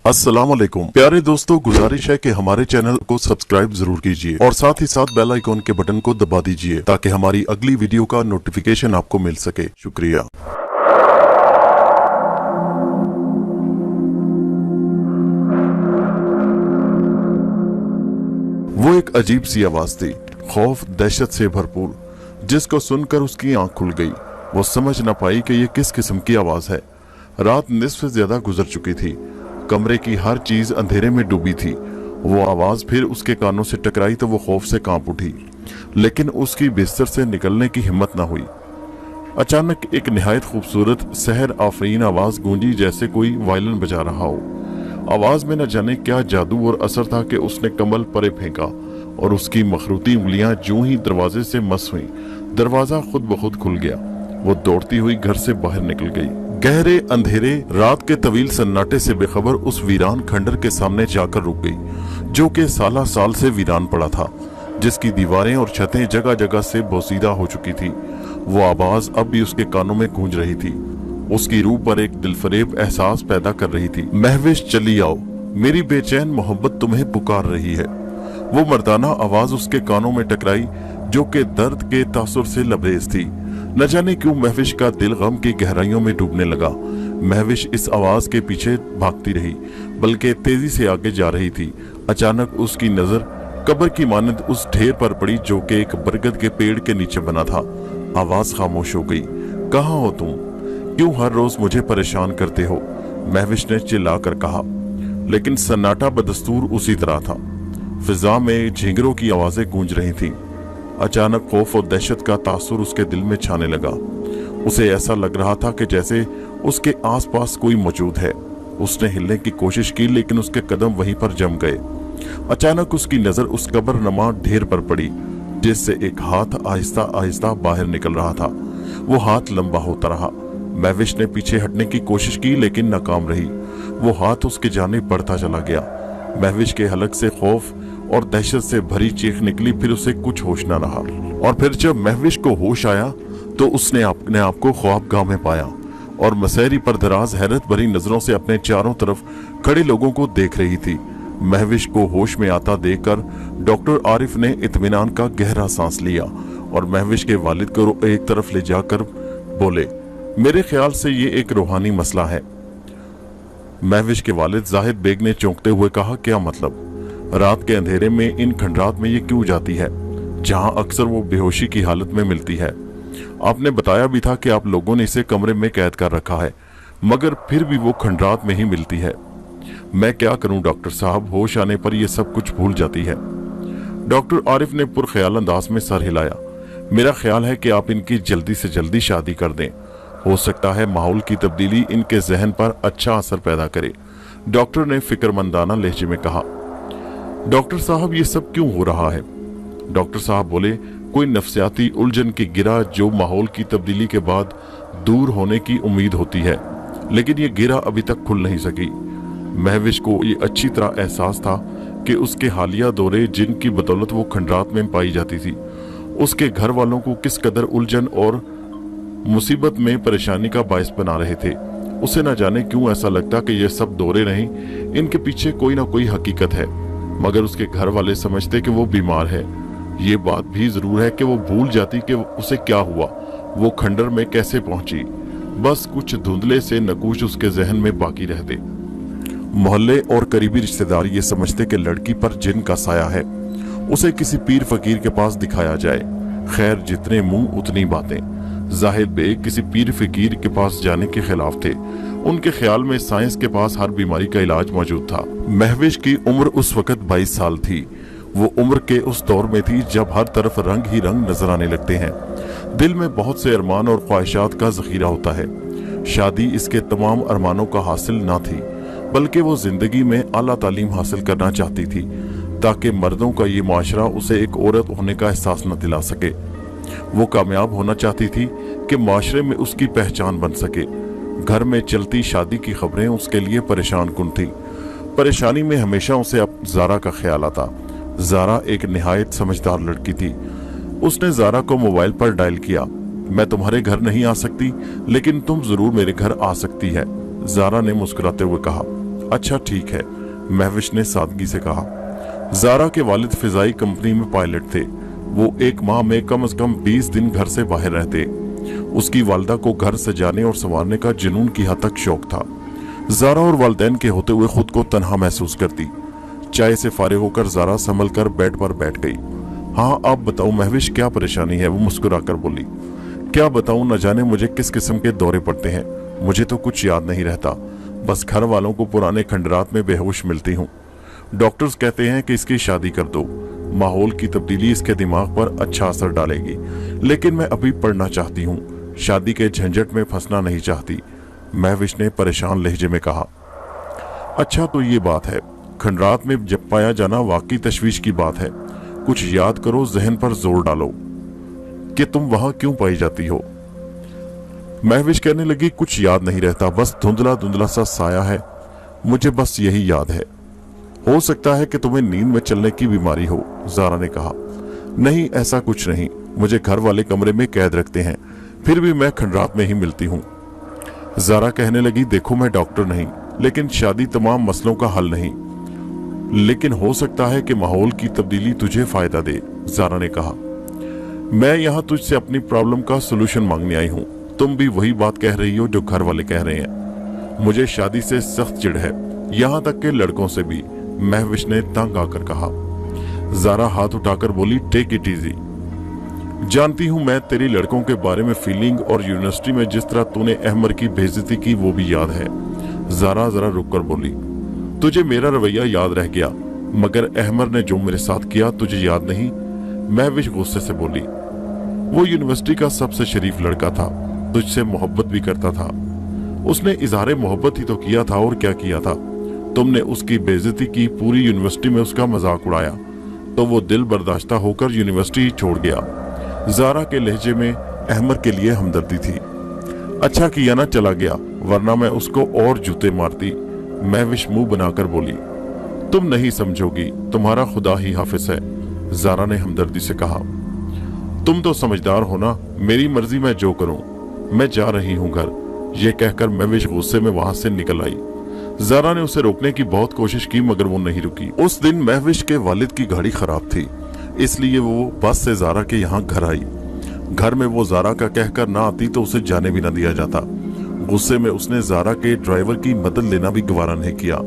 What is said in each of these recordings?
अस्सलाम वालेकुम प्यारे दोस्तों, गुजारिश है कि हमारे चैनल को सब्सक्राइब जरूर कीजिए और साथ ही साथ बेल आइकॉन के बटन को दबा दीजिए ताकि हमारी अगली वीडियो का नोटिफिकेशन आपको मिल सके। शुक्रिया। वो एक अजीब सी आवाज थी, खौफ दहशत से भरपूर, जिसको सुनकर उसकी आंख खुल गई। वो समझ न पाई कि ये किस किस्म की आवाज है। रात निस्फ से ज्यादा गुजर चुकी थी, कमरे की हर चीज अंधेरे में डूबी थी। वो आवाज फिर उसके कानों से टकराई तो वो खौफ से कांप उठी, लेकिन उसकी बिस्तर से निकलने की हिम्मत न हुई। अचानक एक निहायत खूबसूरत सहर आफरीन आवाज गूंजी, जैसे कोई वायलिन बजा रहा हो। आवाज में न जाने क्या जादू और असर था कि उसने कमल परे फेंका और उसकी मखरूती उंगलियां जूं ही दरवाजे से मस हुई, दरवाजा खुद ब खुद खुल गया। वो दौड़ती हुई घर से बाहर निकल गई। गहरे अंधेरे रात के तवील सन्नाटे से बेखबर उस वीरान खंडर के सामने जाकर रुक गई, जो कि साला साल से वीरान पड़ा था, जिसकी दीवारें और छतें जगह जगह से बोसीदा हो चुकी थी। वो आवाज अब भी उसके कानों में गूंज रही थी, उसकी रूह पर एक दिलफरेब एहसास पैदा कर रही थी। महविश चली आओ, मेरी बेचैन मोहब्बत तुम्हें पुकार रही है। वो मर्दाना आवाज उसके कानों में टकराई, जो कि दर्द के तासुर से लबरेज थी। न जाने क्यों महविश का दिल गम की गहराइयों में डूबने लगा। महविश इस आवाज के पीछे भागती रही, बल्कि तेजी से आगे जा रही थी। अचानक उसकी नजर कब्र की मानद उस ढेर पर पड़ी, जो कि एक बरगद के पेड़ के नीचे बना था। आवाज खामोश हो गई। कहाँ हो तुम? क्यों हर रोज मुझे परेशान करते हो? महविश ने चिल्लाकर कहा, लेकिन सन्नाटा बदस्तूर उसी तरह था। फिजा में झींगरों की आवाजें गूंज रही थीं। अचानक खौफ और दहशत का तासुर उसके दिल में छाने लगा। उसे ऐसा लग रहा था कि जैसे उसके आसपास कोई मौजूद है। उसने हिलने की कोशिश की, लेकिन उसके कदम वहीं पर जम गए। अचानक उसकी नजर उस कब्रनुमा ढेर पर पड़ी, जिससे एक हाथ आहिस्ता आहिस्ता बाहर निकल रहा था। वो हाथ लंबा होता रहा। महविश ने पीछे हटने की कोशिश की, लेकिन नाकाम रही। वो हाथ उसके जानिब बढ़ता चला गया। महविश के हलक से खौफ और दहशत से भरी चीख निकली, फिर उसे कुछ होश न रहा। और फिर जब महविश को होश आया तो उसने अपने आप को ख्वाबगाह में पाया और मसहरी पर दराज हैरत भरी नजरों से अपने चारों तरफ खड़े लोगों को देख रही थी। महविश को होश में आता देखकर डॉक्टर आरिफ ने इत्मीनान का गहरा सांस लिया और महविश के वालिद को एक तरफ ले जाकर बोले, मेरे ख्याल से ये एक रूहानी मसला है। महविश के वालिद जाहिद बेग ने चौंकते हुए कहा, क्या मतलब? रात के अंधेरे में इन खंडरात में ये क्यों जाती है, जहां अक्सर वो बेहोशी की हालत में मिलती है? आपने बताया भी था कि आप लोगों ने इसे कमरे में कैद कर रखा है, मगर फिर भी वो खंडरात में ही मिलती है। मैं क्या करूं डॉक्टर साहब, होश आने पर यह सब कुछ भूल जाती है। डॉक्टर आरिफ ने पुरख्याल अंदाज में सर हिलाया। मेरा ख्याल है कि आप इनकी जल्दी से जल्दी शादी कर दें। हो सकता है माहौल की तब्दीली इनके जहन पर अच्छा असर पैदा करे, डॉक्टर ने फिक्रमंदाना लहजे में कहा। डॉक्टर साहब, ये सब क्यों हो रहा है? डॉक्टर साहब बोले, कोई नफ्सियाती उलझन की गिरा जो माहौल की तब्दीली के बाद दूर होने की उम्मीद होती है, लेकिन ये गिरा अभी तक खुल नहीं सकी। महविश को ये अच्छी तरह एहसास था कि उसके हालिया दौरे, जिनकी बदौलत वो खंडरात में पाई जाती थी, उसके घर वालों को किस कदर उलझन और मुसीबत में परेशानी का बायस बना रहे थे। उसे न जाने क्यों ऐसा लगता कि ये सब दौरे नहीं, इनके पीछे कोई ना कोई हकीकत है। मगर उसके घर वाले समझते कि वो बीमार है। ये बात भी जरूर है कि वो भूल जाती कि उसे क्या हुआ, वो खंडर में कैसे पहुंची। बस कुछ धुंधले से नकूश उसके जहन में बाकी रहते। मोहल्ले और करीबी रिश्तेदार ये समझते कि लड़की पर जिन का साया है, उसे किसी पीर फकीर के पास दिखाया जाए। खैर, जितने मुंह उतनी बातें। जाहिद बेग किसी पीर फकीर के पास जाने के खिलाफ थे। उनके ख्याल में साइंस के पास हर बीमारी का इलाज मौजूद था। महविश की उम्र उस वक्त 22 साल थी। वो उम्र के उस दौर में थी जब हर तरफ रंग ही रंग नजर आने लगते हैं। दिल में बहुत से अरमान और ख्वाहिशात का जखीरा होता है। शादी इसके तमाम अरमानों का हासिल ना थी, बल्कि वो जिंदगी में आला तालीम हासिल करना चाहती थी, ताकि मर्दों का ये माशरा उसे एक औरत होने का एहसास न दिला सके। वो कामयाब होना चाहती थी कि माशरे में उसकी पहचान बन सके। घर में चलती शादी की खबरें उसके लिए परेशान कुन थी। परेशानी में हमेशा उसे अब जारा का ख्याल आता। जारा एक निहायत समझदार लड़की थी। उसने जारा को मोबाइल पर डायल किया। मैं तुम्हारे घर नहीं आ सकती, लेकिन तुम जरूर मेरे घर आ सकती है, जारा ने मुस्कुराते हुए कहा। अच्छा ठीक है, महविश ने सादगी से कहा। जारा के वालिद फिजाई कंपनी में पायलट थे। वो एक माह में कम से कम 20 दिन घर से बाहर रहते। उसकी वालदा को घर सजाने और संवारने का जुनून की हद तक शौक था। जारा और वालिदैन के होते हुए खुद को तन्हा महसूस करती। चाय से फारिग होकर जारा संभल कर बेड पर बैठ गई। हाँ आप बताओ महविश, क्या परेशानी है? वो मुस्कुराकर बोली। क्या बताऊं, न जाने मुझे किस किस्म के दौरे पड़ते हैं। मुझे तो कुछ याद नहीं रहता, बस घर वालों को पुराने खंडरात में बेहोश मिलती हूँ। डॉक्टर्स कहते हैं कि इसकी शादी कर दो, माहौल की तब्दीली इसके दिमाग पर अच्छा असर डालेगी, लेकिन मैं अभी पढ़ना चाहती हूँ, शादी के झंझट में फंसना नहीं चाहती, महविश ने परेशान लहजे में कहा। अच्छा तो ये बात है, खंडरात में जब पाया जाना वाकई तशवीश की बात है। कुछ याद करो, जहन पर जोर डालो कि तुम वहां क्यों पाई जाती हो। महविश कहने लगी, कुछ याद नहीं रहता, बस धुंधला धुंधला सा साया है। मुझे बस यही याद है। हो सकता है कि तुम्हें नींद में चलने की बीमारी हो, जारा ने कहा। नहीं ऐसा कुछ नहीं, मुझे घर वाले कमरे में कैद रखते हैं, फिर भी मैं खंडरात में ही मिलती हूँ। जारा कहने लगी, देखो मैं डॉक्टर नहीं, लेकिन शादी तमाम मसलों का हल नहीं, लेकिन हो सकता है कि माहौल की तब्दीली तुझे फायदा दे। जारा ने कहा, मैं यहाँ तुझसे अपनी प्रॉब्लम का सोल्यूशन मांगने आई हूँ। तुम भी वही बात कह रही हो जो घर वाले कह रहे हैं। मुझे शादी से सख्त चिढ़ है, यहाँ तक के लड़कों से भी, महविश ने तंग आकर कहा। जारा हाथ उठाकर बोली, टेक इट इजी। जानती हूँ मैं तेरी लड़कों के बारे में फीलिंग, और यूनिवर्सिटी में जिस तरह तूने अहमर की बेइज्जती की वो भी याद है। जारा जरा रुककर बोली, तुझे मेरा रवैया याद रह गया, मगर अहमर ने जो मेरे साथ किया तुझे याद नहीं? महविश गुस्से से बोली। वो यूनिवर्सिटी का सबसे शरीफ लड़का था, तुझसे मोहब्बत भी करता था। उसने इजहार मोहब्बत ही तो किया था, और क्या किया था? तुमने उसकी बेइज्जती की, पूरी यूनिवर्सिटी में उसका मजाक उड़ाया, तो वो दिल बर्दाश्ता होकर यूनिवर्सिटी ही छोड़ गया। जारा के लहजे में अहमर के लिए हमदर्दी थी। अच्छा किया ना चला गया, वरना मैं उसको और जूते मारती। महविश मुंह बनाकर बोली। तुम नहीं समझोगी, तुम्हारा खुदा ही हाफिज है, जारा ने हमदर्दी से कहा। तुम तो समझदार हो ना, मेरी मर्जी मैं जो करूं। मैं जा रही हूं घर, ये कहकर महविश गुस्से में वहां से निकल आई। जारा ने उसे रोकने की बहुत कोशिश की, मगर वो नहीं रुकी। उस दिन महविश के वालिद की गाड़ी खराब थी, इसलिए वो बस से जारा के यहाँ घर आई। घर में वो जारा का कहकर ना आती तो उसे जाने भी ना दिया जाता। गुस्से में उसने जारा के ड्राइवर की मदद लेना भी गवारा नहीं किया।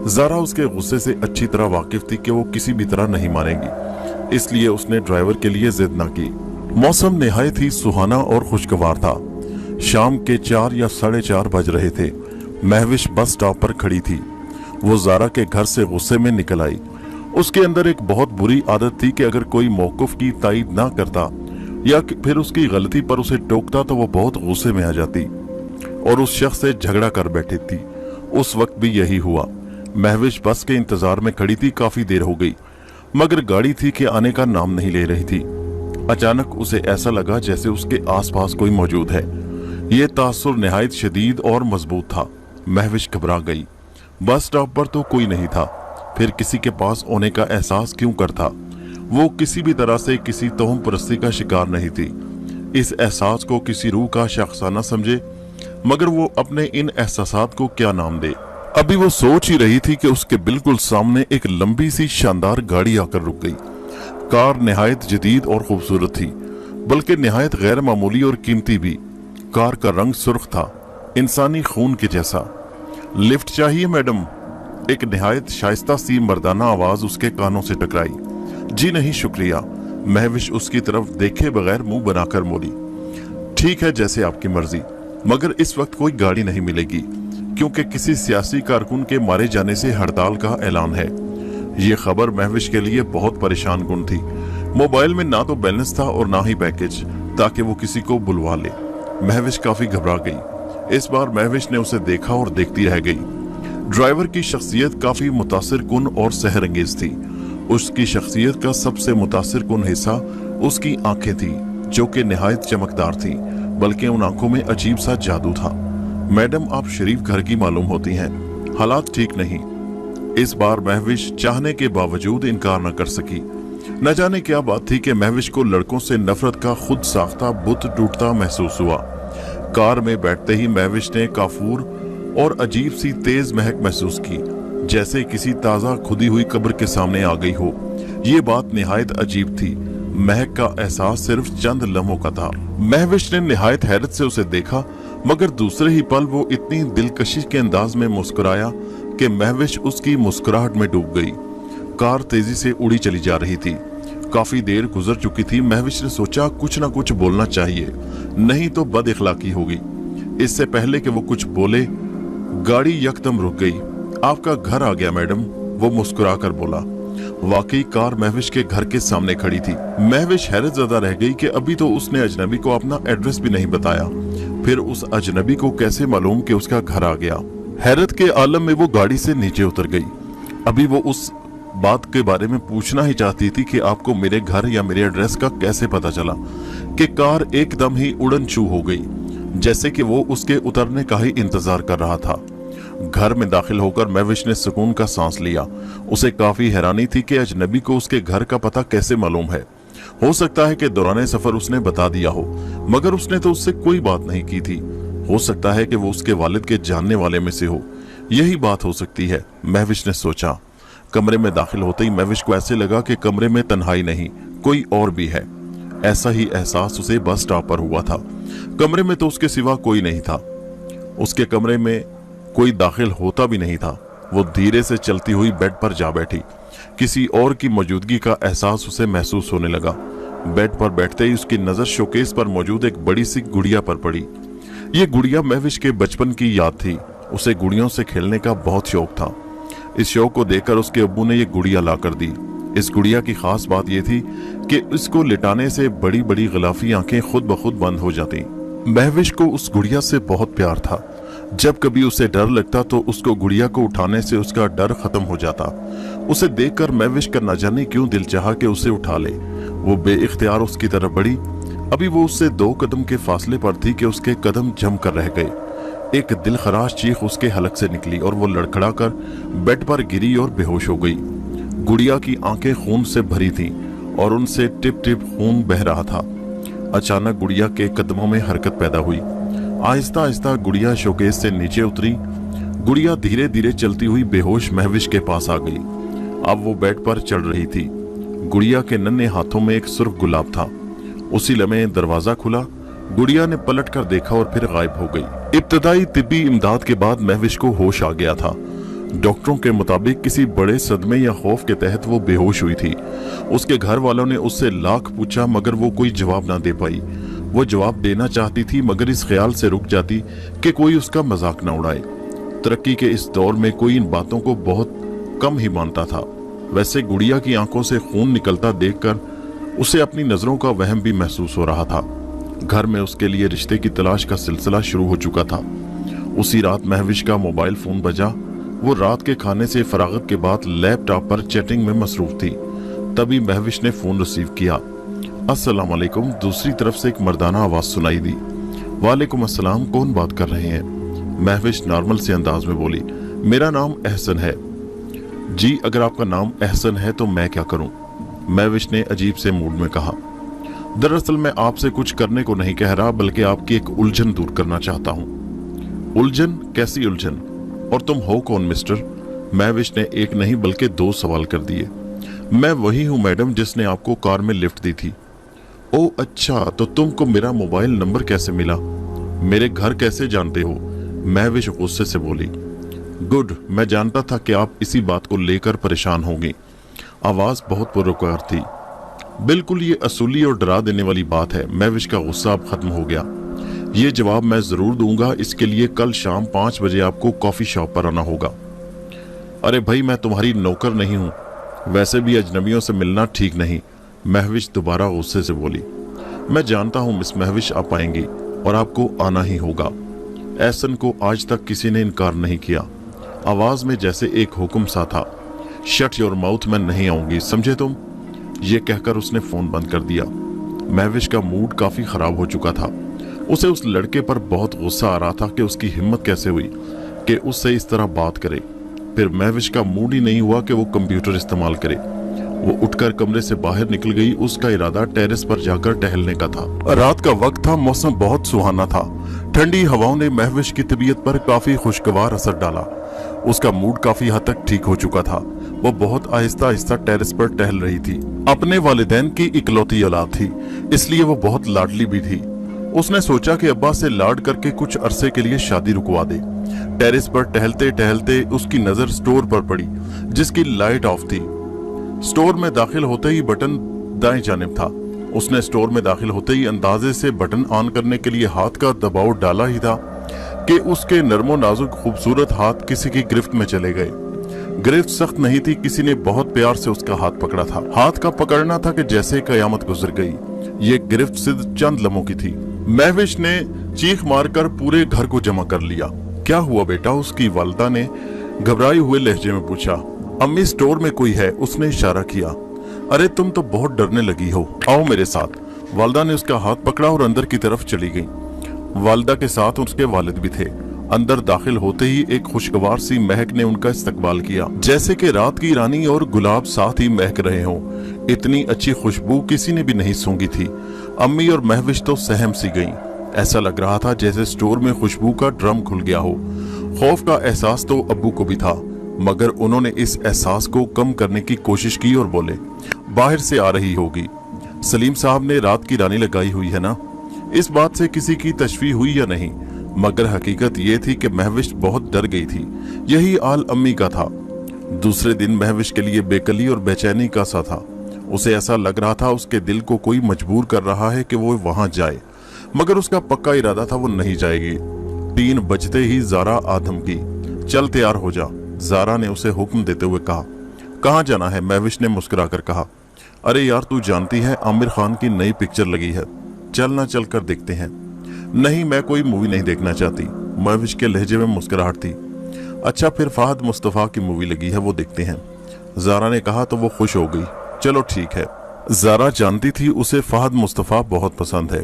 जारा उसके गुस्से से अच्छी तरह वाकिफ थी कि वो किसी भी तरह नहीं मानेगी, इसलिए उसने ड्राइवर के लिए जिद न की। मौसम निहायत ही सुहाना और खुशगवार था। शाम के 4 या 4:30 बज रहे थे। महविश बस स्टॉप पर खड़ी थी। वो जारा के घर से गुस्से में निकल आई। उसके अंदर एक बहुत बुरी आदत थी कि अगर कोई मौकूफ की तायीद ना करता या फिर उसकी गलती पर उसे टोकता तो वो बहुत गुस्से में आ जाती और उस शख्स से झगड़ा कर बैठी थी। उस वक्त भी यही हुआ। महविश बस के इंतजार में खड़ी थी। काफी देर हो गई, मगर गाड़ी थी कि आने का नाम नहीं ले रही थी। अचानक उसे ऐसा लगा जैसे उसके आसपास कोई मौजूद है। ये तासुर निहायत शदीद और मजबूत था। महविश घबरा गई। बस स्टॉप पर तो कोई नहीं था, फिर किसी के पास होने का एहसास क्यों करता? वो किसी भी तरह से किसी तोहम परस्ती का शिकार नहीं थी। इस एहसास को किसी रूह का शख्साना समझे, मगर वो अपने इन एहसासात को क्या नाम दे? अभी वो सोच ही रही थी कि उसके बिल्कुल सामने एक लंबी सी शानदार गाड़ी आकर रुक गई। कार निहायत जदीद और खूबसूरत थी, बल्कि निहायत गैर मामूली और कीमती भी। कार का रंग सुर्ख था, इंसानी खून के जैसा। लिफ्ट चाहिए मैडम? एक निहायत शाइस्ता सी मर्दाना आवाज उसके कानों से टकराई। जी नहीं शुक्रिया। महविश उसकी तरफ देखे बगैर मुंह बनाकर बोली। ठीक है, जैसे आपकी मर्जी, मगर इस वक्त कोई गाड़ी नहीं मिलेगी, क्योंकि किसी सियासी कारकुन के मारे जाने से हड़ताल का ऐलान है। ये खबर महविश के लिए बहुत परेशान कुन थी। मोबाइल में ना तो बैलेंस था और ना ही पैकेज, ताकि वो किसी को बुलवा ले। महविश काफी घबरा गई। इस बार महविश ने उसे देखा और देखती रह गई। ड्राइवर की शख्सियत काफी मुतासिर कुन और सहरंगेज थी। उसकी शख्सियत का सबसे मुतासिर कुन हिस्सा उसकी आंखें थी, जो कि निहायत चमकदार थी, बल्कि उन आंखों में अजीब सा जादू था। मैडम, आप शरीफ घर की मालूम होती हैं, हालात ठीक नहीं। इस बार महविश चाहने के बावजूद इनकार न कर सकी। न जाने क्या बात थी कि महविश को लड़कों से नफरत का खुद साख्ता बुत टूटता महसूस हुआ। कार में बैठते ही महविश ने काफूर और अजीब सी तेज महक महसूस की, जैसे किसी ताजा खुदी हुई कब्र के सामने आ गई हो। ये बात निहायत अजीब थी। महक का एहसास सिर्फ चंद लम्हों का था। महविश ने निहायत हैरत से उसे देखा, मगर दूसरे ही पल वो इतनी दिलकशी के अंदाज में मुस्कुराया कि महविश उसकी मुस्कुराहट में डूब गई। कार तेजी से उड़ी चली जा रही थी। काफी देर गुजर चुकी थी। महविश ने सोचा कुछ ना कुछ बोलना चाहिए, नहीं तो बद इखलाकी होगी। इससे पहले कि वो कुछ बोले, गाड़ी यकदम रुक गई। आपका घर आ गया मैडम, वो मुस्कुराकर बोला। वाकई कार महविश के घर के सामने खड़ी थी। महविश हैरत ज़दा रह गई कि अभी तो उसने अजनबी को अपना एड्रेस भी नहीं बताया, फिर उस अजनबी को कैसे मालूम कि उसका घर आ गया। हैरत के आलम में वो गाड़ी से नीचे उतर गई। अभी वो उस बात के बारे में पूछना ही चाहती थी कि आपको मेरे घर या मेरे एड्रेस का कैसे पता चला, कि कार एकदम ही उड़न छू हो गई, जैसे कि वो उसके उतरने का ही इंतजार कर रहा था। घर में दाखिल होकर महविश ने सुकून का सांस लिया। उसे काफी हैरानी थी कि अजनबी को उसके घर का पता कैसे मालूम है। हो सकता है कि दौराने सफर उसने बता दिया हो, मगर उसने तो उससे कोई बात नहीं की थी। हो सकता है कि वो उसके वालिद के जानने वाले में से हो। यही बात हो सकती है, महविश ने सोचा। कमरे में दाखिल होते ही महविश को ऐसे लगा कि कमरे में तन्हाई नहीं, कोई और भी है। ऐसा ही एहसास उसे बस स्टॉप पर हुआ था। कमरे में तो उसके सिवा कोई नहीं था। उसके कमरे में कोई दाखिल होता भी नहीं था। वो धीरे से चलती हुई बेड पर जा बैठी। किसी और की मौजूदगी का एहसास उसे महसूस होने लगा। बेड पर बैठते ही उसकी नजर शोकेस पर मौजूद एक बड़ी सी गुड़िया पर पड़ी। ये गुड़िया महविश के बचपन की याद थी। उसे गुड़ियों से खेलने का बहुत शौक था। इस शौक को देखकर उसके अब्बू ने ये गुड़िया ला कर दी। इस गुड़िया की खास बात यह थी कि इसको लिटाने से बड़ी बड़ी गलाफी आंखें खुद ब खुद बंद हो जाती। महविश को उस गुड़िया से बहुत प्यार था। जब कभी उसे डर लगता तो उसको गुड़िया को उठाने से उसका डर खत्म हो जाता। उसे देखकर महविश का न जाने क्यों दिल चाहा कि उसे उठा ले। वो बेइख्तियार उसकी तरफ बढ़ी। अभी वो उससे 2 कदम के फासले पर थी कि उसके कदम जम कर रह गए। एक दिलखराश चीख उसके हलक से निकली और वो लड़खड़ाकर बेड पर गिरी और बेहोश हो गई। गुड़िया की आंखें खून से भरी थीं और उनसे टिप टिप खून बह रहा था। अचानक गुड़िया के कदमों में हरकत पैदा हुई। आहिस्ता आहिस्ता गुड़िया शोकेस से नीचे उतरी। गुड़िया धीरे धीरे चलती हुई बेहोश महविश के पास आ गई। अब वो बेड पर चढ़ रही थी। गुड़िया के नन्हे हाथों में एक सुर्ख गुलाब था। उसी लम्हे दरवाजा खुला। गुड़िया ने पलट कर देखा और फिर गायब हो गई। इब्तदाई तिब्बी इमदाद के बाद महविश को होश आ गया था। डॉक्टरों के मुताबिक किसी बड़े सदमे या खौफ के तहत वो बेहोश हुई थी। उसके घर वालों ने उससे लाख पूछा मगर वो कोई जवाब ना दे पाई। वो जवाब देना चाहती थी मगर इस ख्याल से रुक जाती कि कोई उसका मजाक न उड़ाए। तरक्की के इस दौर में कोई इन बातों को बहुत कम ही मानता था। वैसे गुड़िया की आंखों से खून निकलता देखकर उसे अपनी नजरों का वहम भी महसूस हो रहा था। घर में उसके लिए रिश्ते की तलाश का सिलसिला शुरू हो चुका था। उसी रात महविश का मोबाइल फोन बजा। वो रात के खाने से फरागत के बाद लैपटॉप पर चैटिंग में मसरूफ थी। तभी महविश ने फोन रिसीव किया। अस्सलाम वालेकुम। दूसरी तरफ से एक मर्दाना आवाज सुनाई दी। वालेकुम अस्सलाम, कौन बात कर रहे हैं? महविश नॉर्मल से अंदाज में बोली, मेरा नाम एहसन है। जी, अगर आपका नाम एहसन है तो मैं क्या करूं? महविश ने अजीब से मूड में कहा। दरअसल मैं आपसे कुछ करने को नहीं कह रहा, बल्कि आपकी एक उलझन दूर करना चाहता हूं। उलझन? कैसी उलझन? और तुम हो कौन मिस्टर? महविश ने एक नहीं बल्कि 2 सवाल कर दिए। मैं वही हूं मैडम जिसने आपको कार में लिफ्ट दी थी। ओ अच्छा, तो तुमको मेरा मोबाइल नंबर कैसे मिला? मेरे घर कैसे जानते हो? महविश गुस्से से बोली। गुड, मैं जानता था कि आप इसी बात को लेकर परेशान होंगी। आवाज बहुत पुरवकार थी। बिल्कुल, ये असूली और डरा देने वाली बात है। महविश का गुस्सा अब खत्म हो गया। ये जवाब मैं जरूर दूंगा। इसके लिए कल शाम 5 बजे आपको कॉफी शॉप पर आना होगा। अरे भाई, मैं तुम्हारी नौकर नहीं हूं। वैसे भी अजनबियों से मिलना ठीक नहीं। महविश दोबारा गुस्से से बोली। मैं जानता हूं मिस महविश, आप आएंगी और आपको आना ही होगा। एहसन को आज तक किसी ने इनकार नहीं किया। आवाज में जैसे एक हुक्म सा था। शट योर माउथ, मैं नहीं आऊंगी, समझे तुम? ये कहकर उसने फोन बंद कर दिया। महविश का मूड काफी खराब हो चुका था। उसे उस लड़के पर बहुत गुस्सा आ रहा था कि उसकी हिम्मत कैसे हुई कि उससे इस तरह बात करे। फिर महविश का मूड ही नहीं हुआ कि वो कंप्यूटर इस्तेमाल करे। वो उठकर कमरे से बाहर निकल गई। उसका इरादा टेरेस पर जाकर टहलने का था। रात का वक्त था, मौसम बहुत सुहाना था। ठंडी हवाओं ने महविश की तबीयत पर काफी खुशगवार असर डाला। उसका मूड काफी हद तक ठीक हो चुका था। वो बहुत आहिस्ता आहिस्ता टेरेस पर टहल रही थी। अपने वालिदैन की इकलौती औलाद थी, इसलिए वो बहुत लाडली भी थी। उसने सोचा कि अब्बा से लाड करके कुछ अरसे के लिए शादी रुकवा दे। टेरेस पर टहलते टहलते उसकी नजर स्टोर पर पड़ी, जिसकी लाइट ऑफ थी। स्टोर में दाखिल होते ही बटन दाएं जानिब था। उसने स्टोर में दाखिल होते ही अंदाजे से बटन ऑन करने के लिए हाथ का दबाव डाला ही था कि उसके नरमो नाजुक खूबसूरत हाथ किसी की गिरफ्त में चले गए। गिरफ्त सख्त नहीं थी, किसी ने बहुत प्यार से उसका हाथ पकड़ा था। हाथ का पकड़ना था कि जैसे कयामत गुजर गई। ये गिरफ्त सिर्फ चंद लम्हों की थी। महविश ने चीख मारकर पूरे घर को जमा कर लिया। क्या हुआ बेटा? उसकी वालिदा ने घबराए हुए लहजे में पूछा। अम्मी, स्टोर में कोई है, उसने इशारा किया। अरे तुम तो बहुत डरने लगी हो, आओ मेरे साथ। वालिदा ने उसका हाथ पकड़ा और अंदर की तरफ चली गई। वालिदा के साथ उसके वालिद भी थे। अंदर दाखिल होते ही एक खुशगवार सी महक ने उनका इस्तकबाल किया, जैसे कि रात की रानी और गुलाब साथ ही महक रहे हों। इतनी अच्छी खुशबू किसी ने भी नहीं सूंघी थी। अम्मी और महविश तो सहम सी गईं। ऐसा लग रहा था जैसे स्टोर में खुशबू का ड्रम खुल गया हो। खौफ का एहसास तो अब्बू को भी था, मगर उन्होंने इस एहसास को कम करने की कोशिश की और बोले, बाहर से आ रही होगी। सलीम साहब ने रात की रानी लगाई हुई है ना? इस बात से किसी की तशवीह हुई या नहीं, मगर हकीकत ये थी कि महविश बहुत डर गई थी। यही हाल अम्मी का था। दूसरे दिन महविश के लिए बेकली और बेचैनी का सा था। उसे ऐसा लग रहा था उसके दिल को कोई मजबूर कर रहा है कि वो वहां जाए, मगर उसका पक्का इरादा था वो नहीं जाएगी। 3 बजते ही जारा आदम की, चल तैयार हो जा। जारा ने उसे हुक्म देते हुए कहा। कहाँ जाना है? महविश ने मुस्कुराकर कहा। अरे यार, तू जानती है आमिर खान की नई पिक्चर लगी है, चल ना, चल कर देखते हैं। नहीं, मैं कोई मूवी नहीं देखना चाहती। महविश के लहजे में मुस्कुराहट थी। अच्छा, फिर फाहद मुस्तफा की मूवी लगी है, वो देखते हैं। जारा ने कहा तो वो खुश हो गई। चलो ठीक है। जारा जानती थी उसे फाहद मुस्तफा बहुत पसंद है।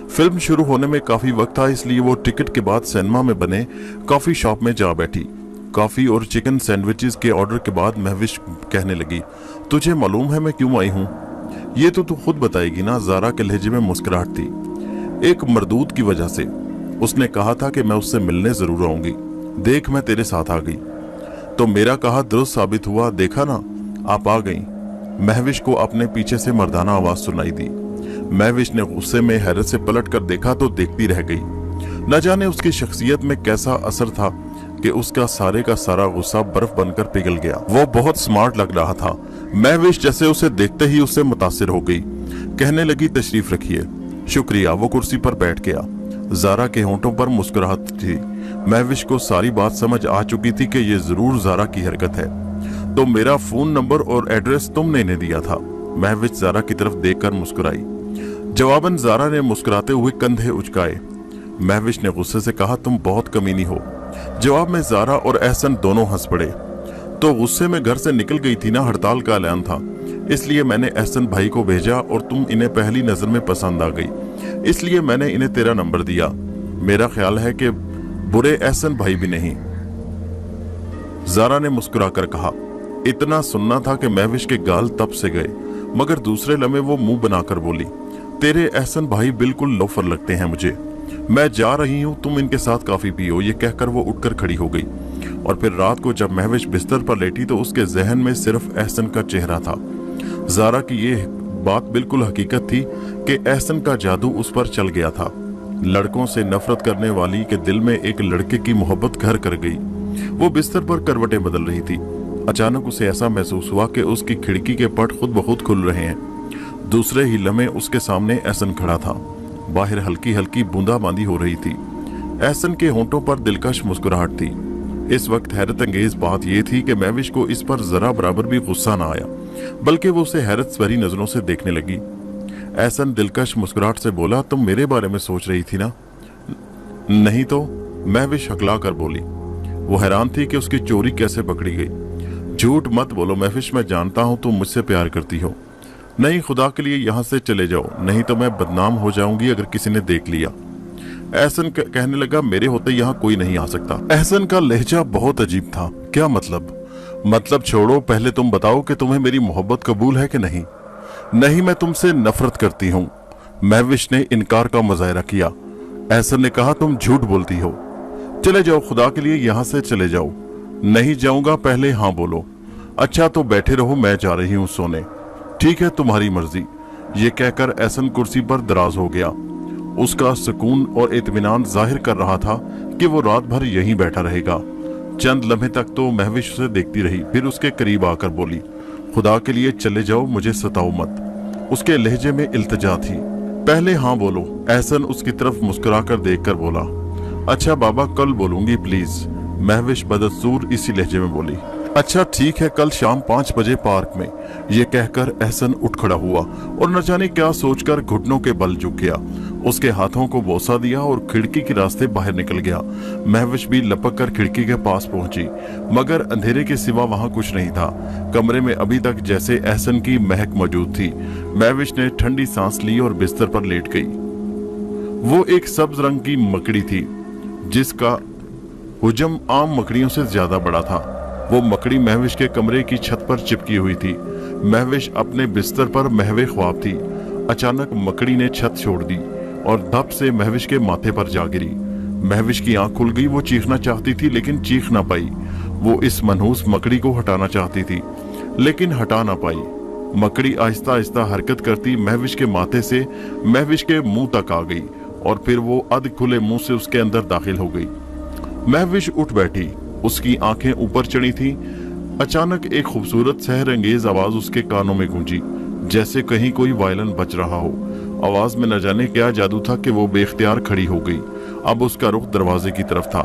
फिल्म शुरू होने में काफी वक्त था, इसलिए वो टिकट के बाद सिनेमा में बने कॉफी शॉप में जा बैठी। कॉफी और चिकन सैंडविचेस के ऑर्डर के बाद महविश कहने लगी, तुझे मालूम है मैं क्यों आई हूँ? ये तो तू खुद बताएगी ना। जारा के लहजे में मुस्कुराहट थी। एक मरदूद की वजह से। उसने कहा था कि मैं उससे मिलने जरूर आऊंगी। देख, मैं तेरे साथ आ गई। तो मेरा कहा दुरुस्त साबित हुआ, देखा ना, आप आ गई। महविश को अपने पीछे से मर्दाना आवाज सुनाई दी। महविश ने गुस्से में हैरत से पलट कर देखा तो देखती रह गई। न जाने उसकी शख्सियत में कैसा असर था कि उसका सारे का सारा गुस्सा बर्फ बनकर पिघल गया। वो बहुत स्मार्ट लग रहा था। महविश जैसे उसे देखते ही उससे मुतासिर हो गई। कहने लगी, तशरीफ रखिए। शुक्रिया। वो कुर्सी पर बैठ गया। जारा के होंठों पर मुस्कुराहट थी। महविश को सारी बात समझ आ चुकी थी कि ये जरूर जारा की हरकत है। तो मेरा फोन नंबर और एड्रेस तुमने इन्हें दिया था? महविश जारा की तरफ देखकर मुस्कुराई। जवाबन जारा ने मुस्कुराते हुए कंधे उचकाए। महविश ने गुस्से से कहा, तुम बहुत कमीनी हो। जवाब में जारा और एहसन दोनों हंस पड़े। तो गुस्से में घर से निकल गई थी ना, हड़ताल का ऐलान था, इसलिए मैंने एहसन भाई को भेजा और तुम इन्हें पहली नजर में पसंद आ गई, इसलिए मैंने इन्हें तेरा नंबर दिया। मेरा ख्याल है कि बुरे एहसन भाई भी नहीं। जारा ने मुस्कुराकर कहा। इतना सुनना था कि महविश के गाल तप से गए, मगर दूसरे लम्हे वो मुंह बनाकर बोली, तेरे एहसन भाई बिल्कुल लोफर लगते हैं मुझे। मैं जा रही हूँ, तुम इनके साथ काफी पियो। ये कहकर वो उठकर खड़ी हो गई। और फिर रात को जब महविश बिस्तर पर लेटी तो उसके जहन में सिर्फ एहसन का चेहरा था। जारा की ये बात बिल्कुल हकीकत थी कि एहसन का जादू उस पर चल गया था। लड़कों से नफरत करने वाली के दिल में एक लड़के की मोहब्बत घर कर गई। वो बिस्तर पर करवटें बदल रही थी। अचानक उसे ऐसा महसूस हुआ कि उसकी खिड़की के पट खुद ब खुद खुल रहे हैं। दूसरे ही लम्हे उसके सामने एहसन खड़ा था। बाहर हल्की हल्की बूंदाबांदी हो रही थी। एहसन के होंठों पर दिलकश मुस्कुराहट थी। इस वक्त हैरत अंगेज बात यह थी कि महविश को इस पर जरा बराबर भी गुस्सा न आया, बल्कि वो उसे हैरत भरी नजरों से देखने लगी। एहसन दिलकश मुस्कुराहट से बोला, तुम मेरे बारे में सोच रही थी ना? नहीं तो, महविश हकला कर बोली। वो हैरान थी कि उसकी चोरी कैसे पकड़ी गई। झूठ मत बोलो महविश, मैं जानता हूं तुम मुझसे प्यार करती हो। नहीं, खुदा के लिए यहाँ से चले जाओ, नहीं तो मैं बदनाम हो जाऊंगी अगर किसी ने देख लिया। एहसन कहने लगा, मेरे होते यहाँ कोई नहीं आ सकता। एहसन का लहजा बहुत अजीब था। क्या मतलब? मतलब छोड़ो, पहले तुम बताओ कि तुम्हें मेरी मोहब्बत कबूल है कि नहीं? नहीं, मैं तुमसे नफरत करती हूँ। महविश ने इनकार का मुजाहरा किया। एहसन ने कहा, तुम झूठ बोलती हो। चले जाओ, खुदा के लिए यहाँ से चले जाओ। नहीं जाऊंगा, पहले हाँ बोलो। अच्छा तो बैठे रहो, मैं जा रही हूँ सोने। ठीक है, तुम्हारी मर्जी। ये कहकर एहसन कुर्सी पर दराज हो गया। उसका सुकून और इत्मीनान जाहिर कर रहा था कि वो रात भर यहीं बैठा रहेगा। चंद लम्हे तक तो महविश उसे देखती रही, फिर उसके करीब आकर बोली, खुदा के लिए चले जाओ, मुझे सताओ मत। उसके लहजे में इल्तिजा थी। पहले हाँ बोलो। एहसन उसकी तरफ मुस्कुराकर देखकर बोला, अच्छा बाबा, कल बोलूंगी प्लीज। महविश बदस्तूर इसी लहजे में बोली, अच्छा ठीक है, कल शाम 5 बजे पार्क में। ये कहकर एहसन उठ खड़ा हुआ और न जाने क्या सोचकर घुटनों के बल झुक गया। उसके हाथों को बोसा दिया और खिड़की के रास्ते बाहर निकल गया। महविश भी लपक कर खिड़की के पास पहुंची, मगर अंधेरे के सिवा वहां कुछ नहीं था। कमरे में अभी तक जैसे एहसन की महक मौजूद थी। महविश ने ठंडी सांस ली और बिस्तर पर लेट गई। वो एक सब्ज रंग की मकड़ी थी जिसका हुजम आम मकड़ियों से ज्यादा बड़ा था। वो मकड़ी महविश के कमरे की छत पर चिपकी हुई थी। महविश अपने बिस्तर पर महवे ख्वाब थी। अचानक मकड़ी ने छत छोड़ दी और धप से महविश के माथे पर जा गिरी। महविश की आंख खुल गई। वो चीखना चाहती थी लेकिन चीख ना पाई। वो इस मनहूस मकड़ी को हटाना चाहती थी लेकिन हटा ना पाई। मकड़ी आहिस्ता आहिस्ता हरकत करती महविश के माथे से महविश के मुंह तक आ गई और फिर वो अध खुले मुंह से उसके अंदर दाखिल हो गई। महविश उठ बैठी। उसकी आंखें ऊपर चढ़ी थीं। अचानक एक खूबसूरत सहर अंगेज आवाज उसके कानों में गूंजी, जैसे कहीं कोई वायलिन बज रहा हो। आवाज में न जाने क्या जादू था कि वो बेख्तियार खड़ी हो गई। अब उसका रुख दरवाजे की तरफ था।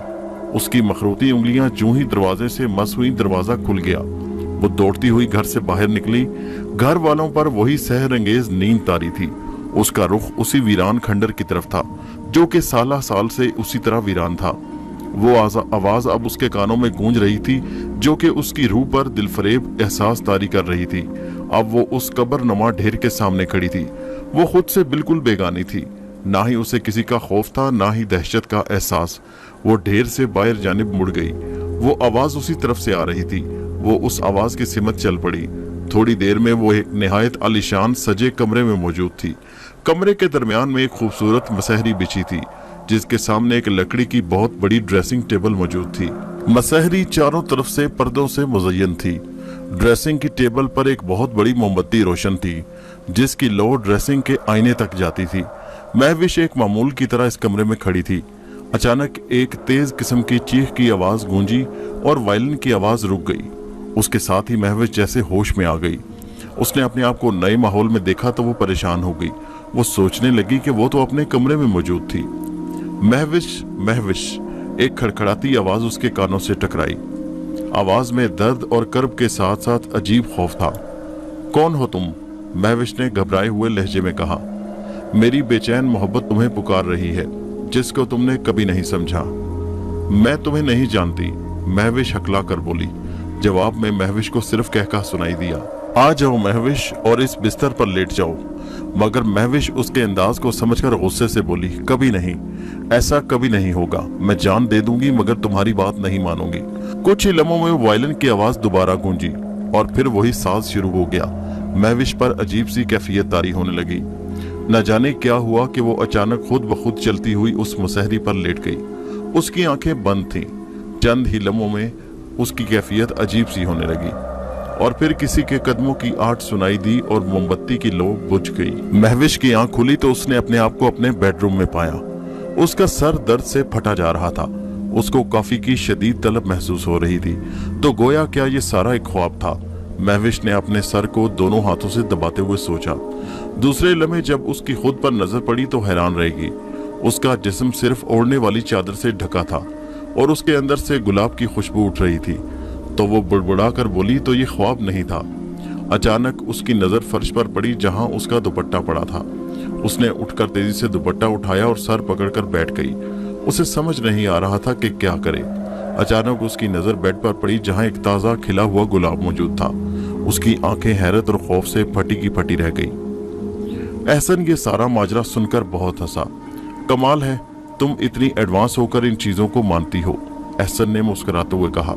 उसकी मखरूती उंगलियां जूं ही दरवाजे से मस हुई, दरवाजा खुल गया। वो दौड़ती हुई घर से बाहर निकली। घर वालों पर वही सहर अंगेज नींद तारी थी। उसका रुख उसी वीरान खंडर की तरफ था जो कि साल से उसी तरह वीरान था। वो आवाज अब उसके कानों में गूंज रही थी जो कि उसकी रूह पर दिलफरेब एहसास तारी कर रही थी। अब वो उस कब्र नुमा ढेर के सामने खड़ी थी। वो खुद से बिल्कुल बेगानी थी। ना ही उसे किसी का खौफ था, ना ही दहशत का एहसास। वो ढेर से बाहर जानिब मुड़ गई। वो आवाज उसी तरफ से आ रही थी। वो उस आवाज की सिमत चल पड़ी। थोड़ी देर में वो एक निहायत आलीशान सजे कमरे में मौजूद थी। कमरे के दरमियान में एक खूबसूरत मसहरी बिछी थी जिसके सामने एक लकड़ी की बहुत बड़ी ड्रेसिंग टेबल मौजूद थी। मसहरी चारों तरफ से पर्दों से मुज़य्यन थी। ड्रेसिंग की टेबल पर एक बहुत बड़ी मोमबत्ती रोशन थी जिसकी लो ड्रेसिंग के आईने तक जाती थी। महविश एक मामूल की तरह इस कमरे में खड़ी थी। अचानक एक तेज किस्म की चीख की आवाज गूंजी और वायलिन की आवाज रुक गई। उसके साथ ही महविश जैसे होश में आ गई। उसने अपने आप को नए माहौल में देखा तो वो परेशान हो गई। वो सोचने लगी कि वो तो अपने कमरे में मौजूद थी। महविश महविश, एक खड़खड़ाती आवाज उसके कानों से टकराई। आवाज में दर्द और कर्ब के साथ साथ अजीब खौफ था। कौन हो तुम? महविश ने घबराए हुए लहजे में कहा। मेरी बेचैन मोहब्बत तुम्हें पुकार रही है जिसको तुमने कभी नहीं समझा। मैं तुम्हें नहीं जानती, महविश हकला कर बोली। जवाब में महविश को सिर्फ कहका सुनाई दिया, आ जाओ महविश और इस बिस्तर पर लेट जाओ। मगर महविश उसके अंदाज को समझकर गुस्से से बोली, कभी नहीं, ऐसा कभी नहीं होगा। मैं जान दे दूंगी मगर तुम्हारी बात नहीं मानूंगी। कुछ ही लम्हों में वायलिन की आवाज दोबारा गूंजी और फिर वही साज शुरू हो गया। महविश पर अजीब सी कैफियत तारी होने लगी। न जाने क्या हुआ कि वो अचानक खुद ब खुद चलती हुई उस मुसहरी पर लेट गई। उसकी आंखें बंद थीं। चंद ही लम्हों में उसकी कैफियत अजीब सी होने लगी और फिर किसी के कदमों की आहट सुनाई दी और मोमबत्ती की लो बुझ गई। महविश की आंख खुली तो उसने अपने आप को अपने बेडरूम में पाया। उसका सर दर्द से फटा जा रहा था। उसको कॉफी की शदीद तलब महसूस हो रही थी। तो गोया क्या ये सारा एक ख्वाब था? महविश ने अपने सर को दोनों हाथों से दबाते हुए सोचा। दूसरे लम्हे जब उसकी खुद पर नजर पड़ी तो हैरान रहेगी। उसका जिस्म सिर्फ ओढ़ने वाली चादर से ढका था और उसके अंदर से गुलाब की खुशबू उठ रही थी। तो वो बुड़बुड़ा कर बोली, तो ये ख्वाब नहीं था। अचानक उसकी नजर फर्श पर पड़ी जहां उसका दुपट्टा पड़ा था। उसने उठकर तेजी से दुपट्टा उठाया और सर पकड़कर बैठ गई। उसे समझ नहीं आ रहा था कि क्या करे। अचानक उसकी नजर बेड पर पड़ी जहां एक ताजा खिला हुआ गुलाब मौजूद था। उसकी आंखें हैरत और खौफ से फटी की फटी रह गई। एहसन ये सारा माजरा सुनकर बहुत हंसा। कमाल है, तुम इतनी एडवांस होकर इन चीजों को मानती हो, एहसन ने मुस्कुराते हुए कहा।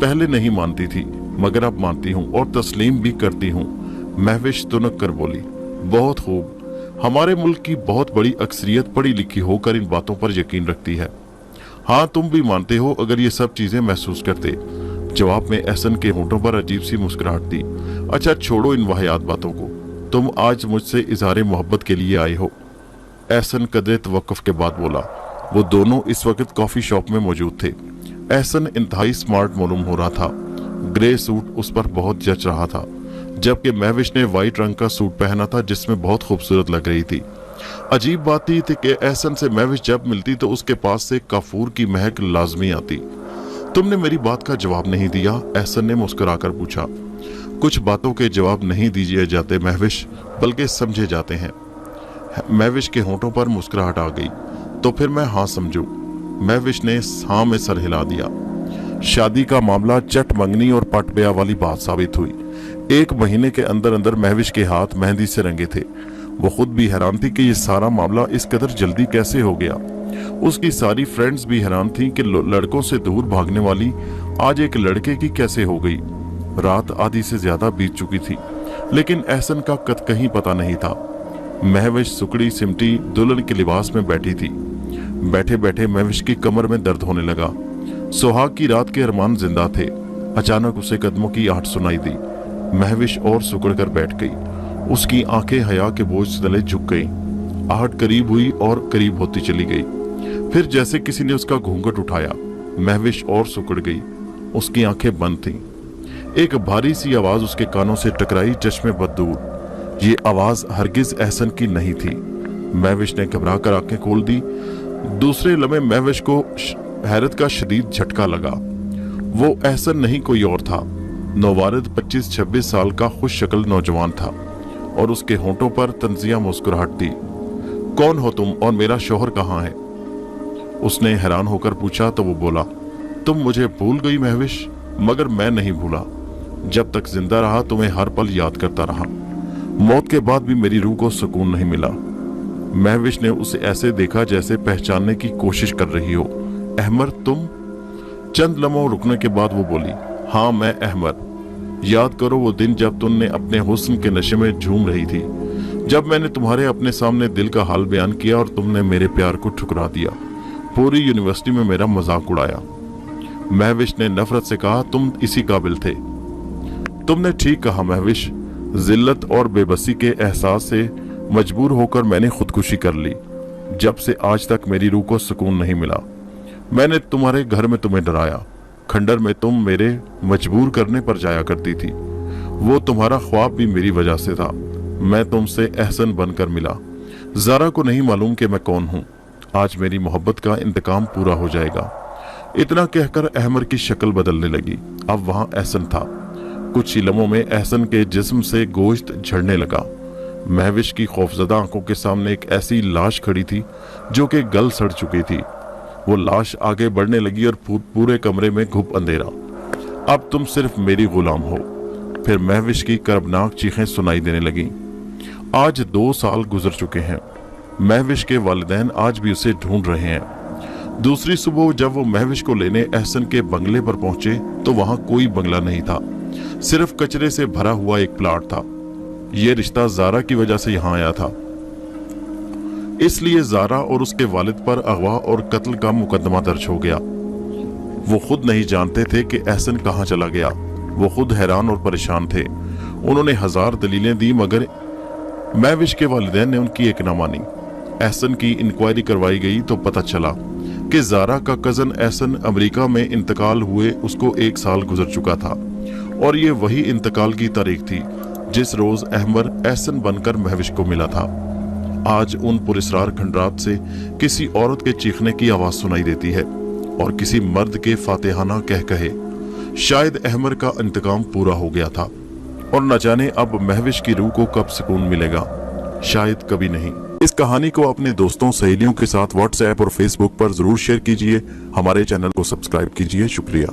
पहले नहीं मानती थी मगर अब मानती हूँ और तस्लीम भी करती हूँ, महविश तुनक कर बोली। बहुत खूब, हमारे मुल्क की बहुत बड़ी अक्सरियत पढ़ी लिखी होकर इन बातों पर यकीन रखती है। हाँ, तुम भी मानते हो अगर ये सब चीजें महसूस करते। जवाब में एहसन के होंठों पर अजीब सी मुस्कुराहट थी। अच्छा छोड़ो इन वाहियात बातों को, तुम आज मुझसे इजहार मोहब्बत के लिए आए हो। एहसन कदरे तवक्कुफ के बाद बोला। वो दोनों इस वक्त कॉफी शॉप में मौजूद थे। एहसन इंतहाई स्मार्ट मालूम हो रहा था। ग्रे सूट उस पर बहुत जच रहा था, जबकि महविश ने वाइट रंग का सूट पहना था जिसमें बहुत खूबसूरत लग रही थी। अजीब बात यह थी कि एहसन से महविश जब मिलती तो उसके पास से काफूर की महक लाजमी आती। तुमने मेरी बात का जवाब नहीं दिया, एहसन ने मुस्कुराकर पूछा। कुछ बातों के जवाब नहीं दिए जाते महविश, बल्कि समझे जाते हैं। महविश के होंठों पर मुस्कुराहट आ गई। तो फिर मैं हाँ समझू। महविश ने हाँ में सर हिला दिया। शादी का मामला चट मंगनी और पट ब्याह वाली बात साबित हुई। 1 महीने के अंदर अंदर महविश के हाथ मेहंदी से रंगे थे। वो खुद भी हैरान थी कि ये सारा मामला इस कदर जल्दी कैसे हो गया। उसकी सारी फ्रेंड्स भी हैरान थीं कि लड़कों से दूर भागने वाली आज एक लड़के की कैसे हो गई। रात आधी से ज्यादा बीत चुकी थी, लेकिन एहसन का कद कहीं पता नहीं था। महविश सुकड़ी सिमटी दुल्हन के लिबास में बैठी थी। बैठे बैठे महविश की कमर में दर्द होने लगा। सुहाग की रात के अरमान जिंदा थे। अचानक उसे कदमों की आहट सुनाई दी। महविश और सुकड़ कर बैठ गई। उसकी आंखें हया के बोझ तले झुक गई। आहट करीब हुई और करीब होती चली गई। फिर जैसे किसी ने उसका घूंघट उठाया, महविश और सुकड़ गई। उसकी आंखें बंद थीं। एक भारी सी आवाज उसके कानों से टकराई, चश्मे बददूर। ये आवाज हरगिज एहसन की नहीं थी। महविश ने घबरा कर आंखें खोल दी। दूसरे लम्हे महविश को हैरत का शदीद झटका लगा। वो एहसन नहीं कोई और था। नौवारिद 25-26 साल का खुश शक्ल नौजवान था और उसके होंठों पर तंजिया मुस्कुराहट थी। कौन हो तुम और मेरा शौहर कहाँ है? उसने हैरान होकर पूछा तो वो बोला, तुम मुझे भूल गई महविश, मगर मैं नहीं भूला। जब तक जिंदा रहा तुम्हें हर पल याद करता रहा। मौत के बाद भी मेरी रूह को सुकून नहीं मिला। महविश ने उसे ऐसे देखा जैसे पहचानने की कोशिश कर रही हो। अहमर तुम? चंद लम्हों रुकने के बाद वो बोली, हाँ मैं अहमर। याद करो वो दिन जब तुमने अपने हुस्न के नशे में झूम रही थी, जब मैंने तुम्हारे अपने सामने दिल का हाल बयान किया और तुमने मेरे प्यार को ठुकरा दिया। पूरी यूनिवर्सिटी में मेरा मजाक उड़ाया। महविश ने नफरत से कहा, तुम इसी काबिल थे। तुमने ठीक कहा महविश, जिल्लत और बेबसी के एहसास से मजबूर होकर मैंने खुदकुशी कर ली। जब से आज तक मेरी रूह को सुकून नहीं मिला। मैंने तुम्हारे घर में तुम्हें डराया। खंडर में तुम मेरे मजबूर करने पर जाया करती थी। वो तुम्हारा ख्वाब भी मेरी वजह से था। मैं तुमसे एहसन बनकर मिला। ज़ारा को नहीं मालूम कि मैं कौन हूँ। आज मेरी मोहब्बत का इंतकाम पूरा हो जाएगा। इतना कहकर अहमर की शक्ल बदलने लगी। अब वहाँ एहसन था। कुछ ही लम्हों में एहसन के जिस्म से गोश्त झड़ने लगा। महविश की खौफजदा आंखों के सामने एक ऐसी लाश खड़ी थी जो कि गल सड़ चुकी थी। वो लाश आगे बढ़ने लगी और पूरे कमरे में घुप अंधेरा। अब तुम सिर्फ मेरी गुलाम हो। फिर महविश की कर्बनाक चीखें सुनाई देने लगीं। आज 2 साल गुजर चुके हैं। महविश के वालिदैन आज भी उसे ढूंढ रहे हैं। दूसरी सुबह जब वो महविश को लेने एहसन के बंगले पर पहुंचे तो वहां कोई बंगला नहीं था, सिर्फ कचरे से भरा हुआ एक प्लाट था। ये रिश्ता ज़ारा की वजह से यहाँ आया था, इसलिए ज़ारा और उसके वालिद पर अगवा और कत्ल का मुकदमा दर्ज हो गया। वो खुद नहीं जानते थे कि एहसन कहाँ चला गया। वो खुद हैरान और परेशान थे। उन्होंने 1000 दलीलें दी मगर महविश के वालिदैन ने उनकी एक ना मानी। एहसन की इंक्वायरी करवाई गई तो पता चला कि ज़ारा का कज़न एहसन अमेरिका में इंतकाल हुए उसको 1 साल गुजर चुका था और ये वही इंतकाल की तारीख थी जिस रोज अहमर एहसन बनकर महविश को मिला था। आज उन पुरस्रार खंडरात से किसी औरत के चीखने की आवाज सुनाई देती है और किसी मर्द के फातिहाना कह कहे। शायद अहमर का इंतकाम पूरा हो गया था और न जाने अब महविश की रूह को कब सुकून मिलेगा। शायद कभी नहीं। इस कहानी को अपने दोस्तों सहेलियों के साथ व्हाट्सएप और फेसबुक पर जरूर शेयर कीजिए। हमारे चैनल को सब्सक्राइब कीजिए। शुक्रिया।